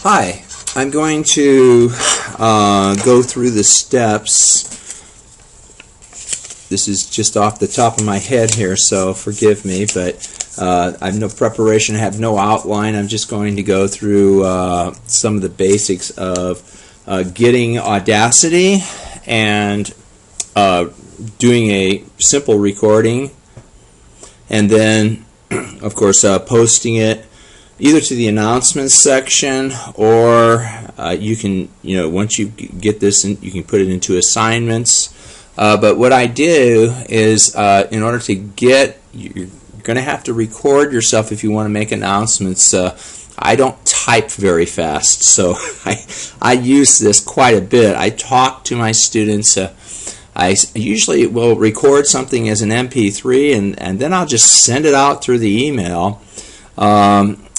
Hi, I'm going to go through the steps. This is just off the top of my head here, so forgive me, but I have no preparation, I have no outline. I'm just going to go through some of the basics of getting Audacity and doing a simple recording, and then, of course, posting it either to the announcements section, or you can, once you get this, you can put it into assignments. But what I do is, in order to get, you're going to have to record yourself if you want to make announcements. I don't type very fast, so I use this quite a bit. I talk to my students. I usually will record something as an MP3, and then I'll just send it out through the email.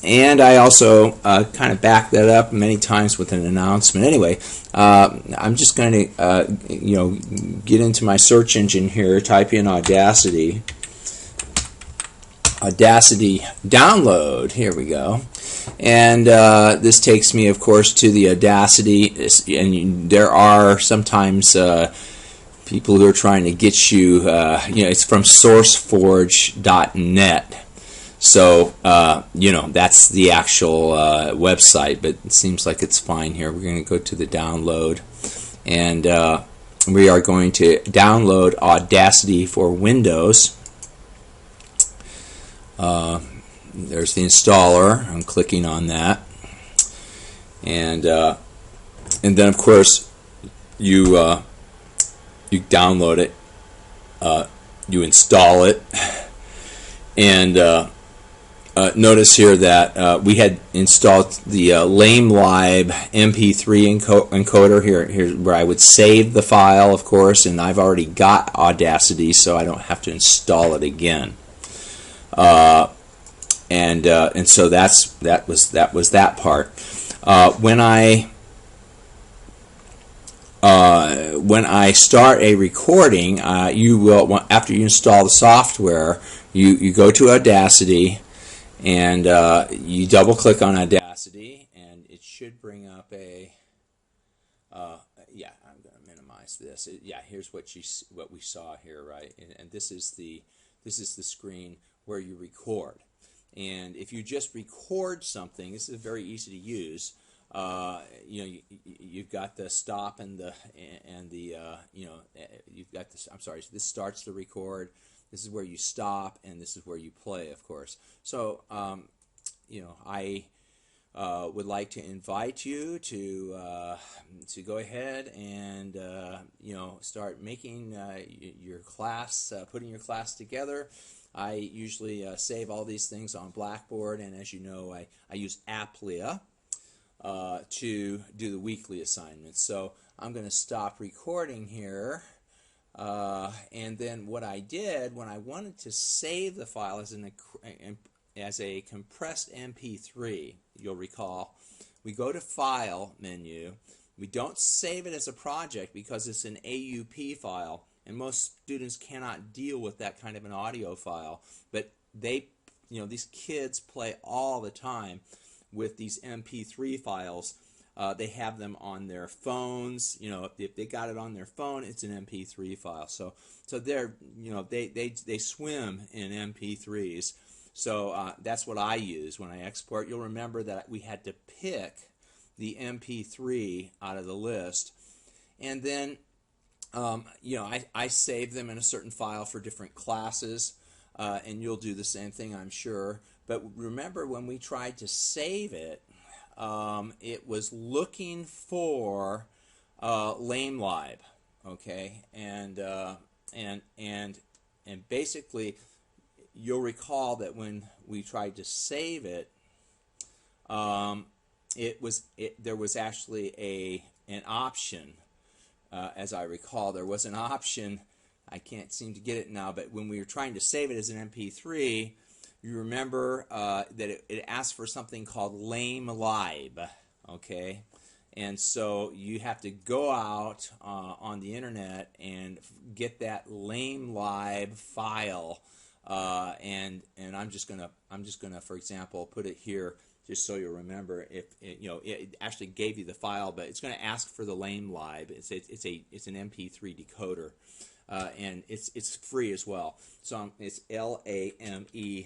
And I also kind of back that up many times with an announcement. Anyway, I'm just going to, get into my search engine here, type in Audacity download. Here we go. And this takes me, of course, to the Audacity. And there are sometimes people who are trying to get you, it's from sourceforge.net. So, that's the actual website, but it seems like it's fine here. We're going to go to the download, and we are going to download Audacity for Windows. There's the installer. I'm clicking on that. And then, of course, you download it, you install it, and notice here that we had installed the LameLib MP3 encoder. Here's where I would save the file, of course, and I've already got Audacity, so I don't have to install it again. And so that was that part. When I start a recording, you will, after you install the software, you go to Audacity. And you double click on Audacity, and it should bring up a. I'm going to minimize this. Here's what we saw here, right? And this is the screen where you record. And if you just record something, this is very easy to use. You've got the stop and you've got this. I'm sorry. So this starts the record. This is where you stop, and this is where you play, of course. So, I would like to invite you to go ahead and start making your class, putting your class together. I usually save all these things on Blackboard, and as you know, I use Applia to do the weekly assignments. So I'm going to stop recording here. And then what I did when I wanted to save the file as a compressed MP3, you'll recall, we go to File menu. We don't save it as a project because it's an AUP file, and most students cannot deal with that kind of an audio file. But these kids play all the time with these MP3 files. They have them on their phones. If they got it on their phone, it's an MP3 file. So they're, they swim in MP3s. So that's what I use when I export. You'll remember that we had to pick the MP3 out of the list, and then I save them in a certain file for different classes, and you'll do the same thing, I'm sure. But remember, when we tried to save it, it was looking for LameLib, okay, and basically, you'll recall that when we tried to save it, there was actually an option. As I recall, there was an option. I can't seem to get it now, but when we were trying to save it as an MP3. You remember that it asked for something called LameLib, okay? And so you have to go out on the internet and get that LameLib file, and I'm just gonna, for example, put it here just so you'll remember. If it actually gave you the file, but it's going to ask for the lame lib. It's an MP3 decoder, and it's free as well. So it's LAMELIB,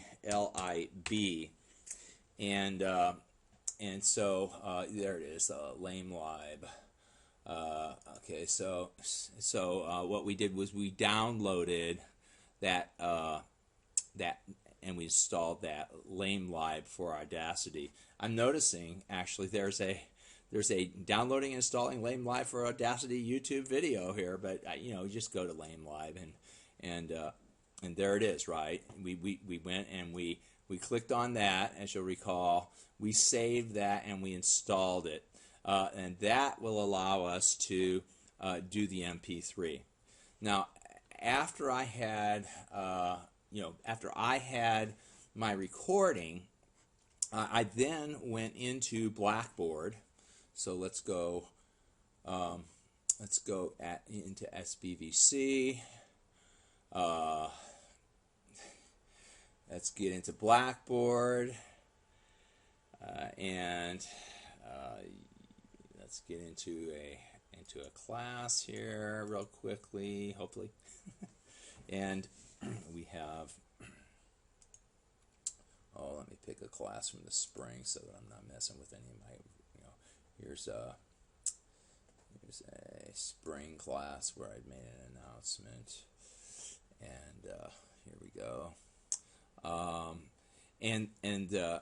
and so there it is, lame lib. Okay, so what we did was we downloaded that and we installed that lame lib for Audacity. I'm noticing actually there's a downloading and installing lame lib for Audacity YouTube video here, but just go to lame lib and there it is, right? We went and we clicked on that, as you'll recall. We saved that and we installed it. And that will allow us to do the MP3. Now, after I had my recording, I then went into Blackboard. So let's go into SBVC. Let's get into Blackboard and. Let's get into a class here real quickly, hopefully. And we have, let me pick a class from the spring so that I'm not messing with any of my, here's a spring class where I made an announcement, and here we go.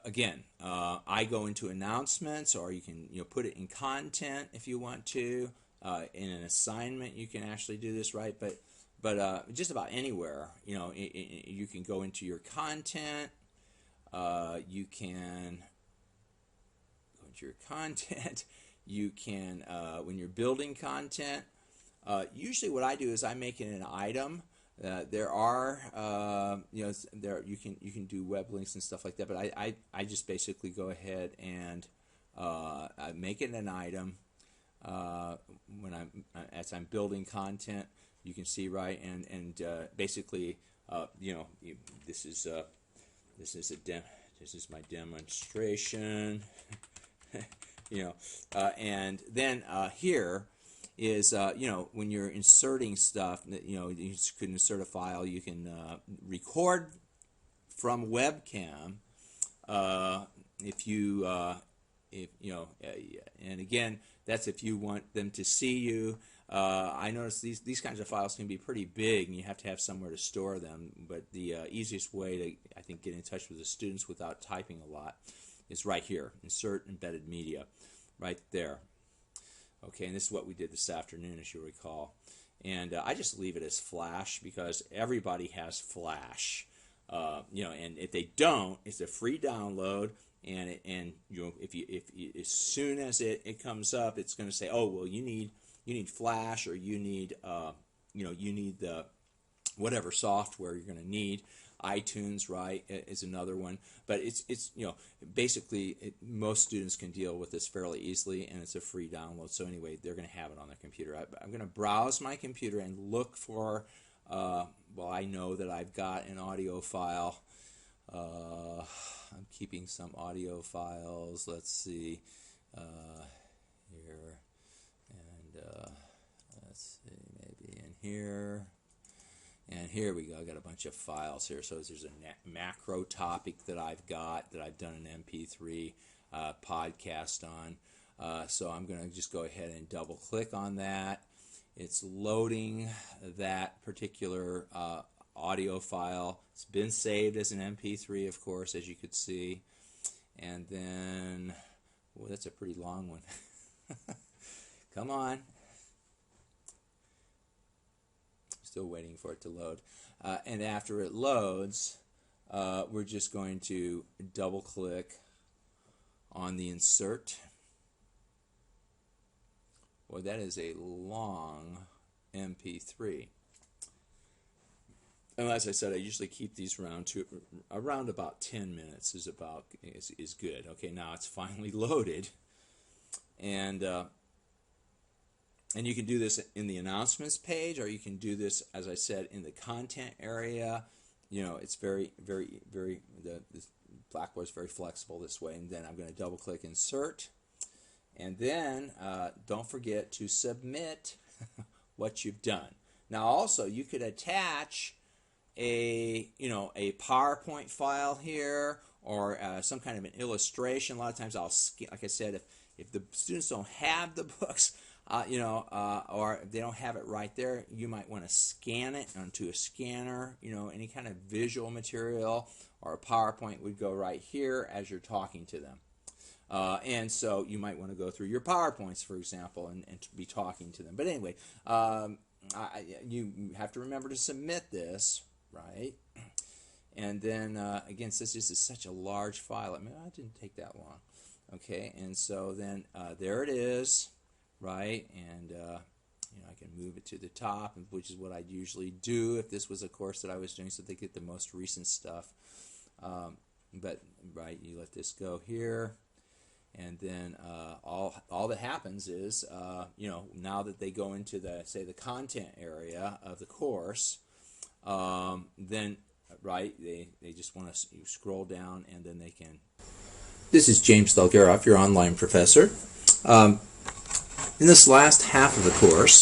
Again, I go into announcements, or you can put it in content if you want to. In an assignment, you can actually do this, right? But just about anywhere, you can go into your content. You can go into your content. You can when you're building content. Usually, what I do is I make it an item. There are, you can do web links and stuff like that, but I just basically go ahead and I make it an item as I'm building content. You can see, right, and basically, this is my demonstration, and then here is when you're inserting stuff, you could insert a file. You can record from webcam and again, that's if you want them to see you. I notice these kinds of files can be pretty big, and you have to have somewhere to store them. But the easiest way to, I think, get in touch with the students without typing a lot is right here, insert embedded media, right there. Okay, and this is what we did this afternoon, as you recall. And I just leave it as Flash because everybody has Flash. And if they don't, it's a free download. And if as soon as it comes up, it's going to say, oh well, you need Flash, or you need the whatever software you're going to need. iTunes, right, is another one. But it's basically most students can deal with this fairly easily, and it's a free download. So anyway, they're going to have it on their computer. I'm going to browse my computer and look for, I know that I've got an audio file. I'm keeping some audio files. Let's see here, and let's see, maybe in here. And here we go. I got a bunch of files here. So there's a macro topic that I've got that I've done an MP3 podcast on. So I'm going to just go ahead and double click on that. It's loading that particular audio file. It's been saved as an MP3, of course, as you could see. And then, well, that's a pretty long one. Come on. Still waiting for it to load. And after it loads, we're just going to double click on the insert. Well, that is a long MP3. And as I said, I usually keep these around about 10 minutes is good. Okay, now it's finally loaded. And you can do this in the announcements page, or you can do this, as I said, in the content area. It's very, very, very, the Blackboard's very flexible this way. And then I'm going to double click insert, and then don't forget to submit what you've done. Now also you could attach a PowerPoint file here, or some kind of an illustration. A lot of times I'll like I said, if the students don't have the books, or if they don't have it right there, you might want to scan it onto a scanner. Any kind of visual material or a PowerPoint would go right here as you're talking to them. And so you might want to go through your PowerPoints, for example, and be talking to them. But anyway, you have to remember to submit this, right? And then, again, since this is such a large file, it didn't take that long. Okay, and so then there it is, right? And I can move it to the top, which is what I'd usually do if this was a course that I was doing, so they get the most recent stuff. But right, you let this go here, and then all that happens is now that they go into the content area of the course, then right they just want to scroll down, and then they can. This is James Thelgaroff, your online professor. In this last half of the course,